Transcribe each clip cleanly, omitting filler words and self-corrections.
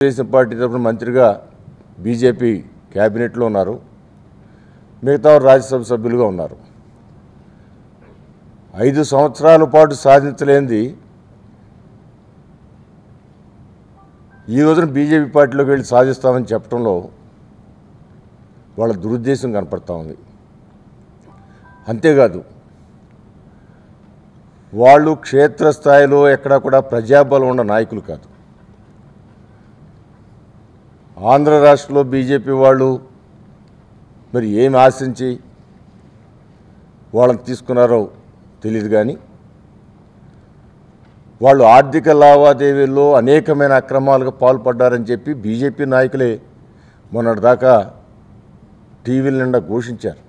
Telugu Desam party తరఫున మంత్రిగా BJP క్యాబినెట్లో ఉన్నారు. మిగతా రాజ్యసభ సభ్యులుగా ఉన్నారు. 5 సంవత్సరాల పాటు సాధించలేనిది ఈ రోజున బీజేపీ పార్టీలోకి వెళ్ళి సాధిస్తామని చెప్పడంలో వాళ్ళ దురుద్దేశం కనపడతా ఉంది. అంతేకాదు, వాళ్ళు క్షేత్రస్థాయిలో ఎక్కడా కూడా ప్రజాబలం ఉన్న నాయకులు కాదు. ఆంధ్ర రాష్ట్రంలో బీజేపీ వాళ్ళు మరి ఏమి ఆశించి వాళ్ళని తీసుకున్నారో తెలియదు, కానీ వాళ్ళు ఆర్థిక లావాదేవీల్లో అనేకమైన అక్రమాలకు పాల్పడ్డారని చెప్పి బీజేపీ నాయకులే మొన్నటిదాకా టీవీల నిండా ఘోషించారు.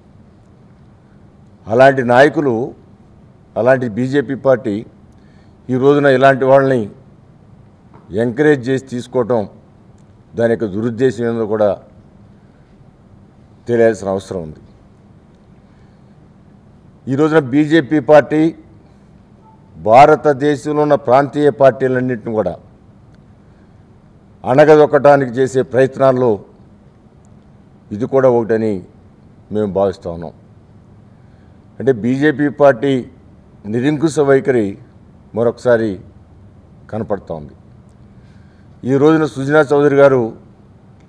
అలాంటి నాయకులు, అలాంటి బీజేపీ పార్టీ ఈ రోజున ఇలాంటి వాళ్ళని ఎంకరేజ్ చేసి తీసుకోవటం, దాని యొక్క దురుద్దేశం ఏందో కూడా తెలియాల్సిన అవసరం ఉంది. ఈ రోజున బీజేపీ పార్టీ భారతదేశంలో ఉన్న ప్రాంతీయ పార్టీలన్నింటిని కూడా అణగదొక్కడానికి చేసే ప్రయత్నాల్లో ఇది కూడా ఒకటని మేము భావిస్తూ ఉన్నాం. అంటే బీజేపీ పార్టీ నిరంకుశ వైఖరి మరొకసారి కనపడుతూ ఉంది. ఈ రోజున సుజనా చౌదరి గారు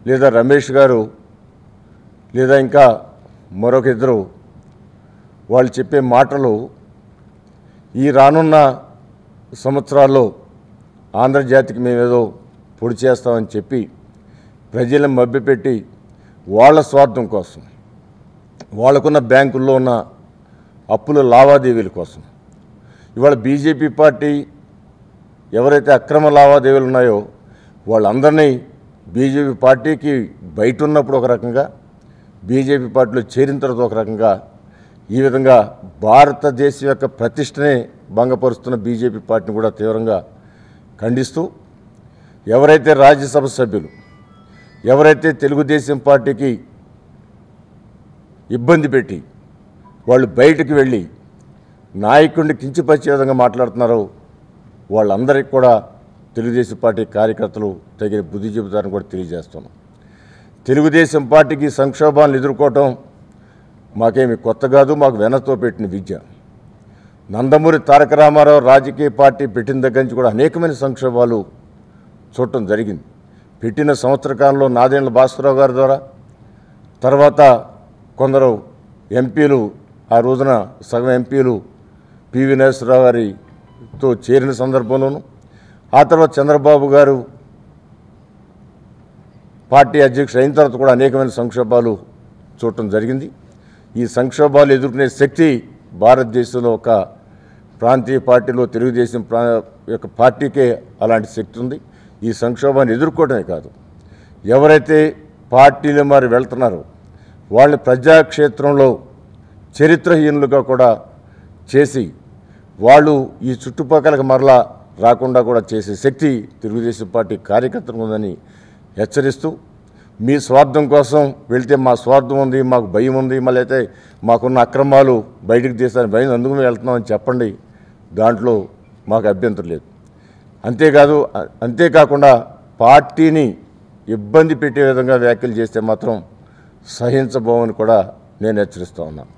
లేదా రమేష్ గారు లేదా ఇంకా మరొక ఇద్దరు వాళ్ళు చెప్పే మాటలు ఈ రానున్న సంవత్సరాల్లో ఆంధ్రజాతికి మేమేదో పొడి చేస్తామని చెప్పి ప్రజలను మభ్యపెట్టి వాళ్ళ స్వార్థం కోసం, వాళ్ళకున్న బ్యాంకుల్లో ఉన్న అప్పుల లావాదేవీల కోసం ఇవాళ బీజేపీ పార్టీ ఎవరైతే అక్రమ లావాదేవీలు ఉన్నాయో వాళ్ళందరినీ బీజేపీ పార్టీకి బయట ఉన్నప్పుడు ఒక రకంగా, బీజేపీ పార్టీలో చేరిన తర్వాత ఒక రకంగా, ఈ విధంగా భారతదేశం యొక్క ప్రతిష్టనే భంగపరుస్తున్న బీజేపీ పార్టీని కూడా తీవ్రంగా ఖండిస్తూ, ఎవరైతే రాజ్యసభ సభ్యులు, ఎవరైతే తెలుగుదేశం పార్టీకి ఇబ్బంది పెట్టి వాళ్ళు బయటకు వెళ్ళి నాయకుడిని కించపరిచే విధంగా మాట్లాడుతున్నారో వాళ్ళందరికీ కూడా తెలుగుదేశం పార్టీ కార్యకర్తలు తగిన బుద్ధి చెబుతారని కూడా తెలియజేస్తున్నాం. తెలుగుదేశం పార్టీకి సంక్షోభాలను ఎదుర్కోవటం మాకేమి కొత్త కాదు, మాకు వెనతో పెట్టిన విద్య. నందమూరి తారక రామారావు రాజకీయ పార్టీ పెట్టిన దగ్గర నుంచి కూడా అనేకమైన సంక్షోభాలు చూడటం జరిగింది. పెట్టిన సంవత్సర కాలంలో నాదెండ్ల భాస్కరరావు గారి ద్వారా, తర్వాత కొందరు ఎంపీలు, ఆ రోజున సగం ఎంపీలు పివి నరసింహరావు గారితో చేరిన సందర్భంలోనూ, ఆ తర్వాత చంద్రబాబు గారు పార్టీ అధ్యక్షుడు అయిన తర్వాత కూడా అనేకమైన సంక్షోభాలు చూడటం జరిగింది. ఈ సంక్షోభాలు ఎదుర్కొనే శక్తి భారతదేశంలో ఒక ప్రాంతీయ పార్టీలో తెలుగుదేశం యొక్క పార్టీకే అలాంటి శక్తి ఉంది. ఈ సంక్షోభాన్ని ఎదుర్కోవడమే కాదు, ఎవరైతే పార్టీలు మారి వెళ్తున్నారో వాళ్ళని ప్రజాక్షేత్రంలో చరిత్రహీనులుగా కూడా చేసి వాళ్ళు ఈ చుట్టుపక్కలకు మరలా రాకుండా కూడా చేసే శక్తి తెలుగుదేశం పార్టీ కార్యకర్తలకు ఉందని హెచ్చరిస్తూ, మీ స్వార్థం కోసం వెళ్తే మా స్వార్థం ఉంది, మాకు భయం ఉంది, మళ్ళీ అయితే మాకున్న అక్రమాలు బయటకు తీస్తారని భయం, అందుకు మేము వెళ్తున్నామని చెప్పండి, దాంట్లో మాకు అభ్యంతరం లేదు. అంతేకాకుండా పార్టీని ఇబ్బంది పెట్టే విధంగా వ్యాఖ్యలు చేస్తే మాత్రం సహించబోమని కూడా నేను హెచ్చరిస్తూ ఉన్నాను.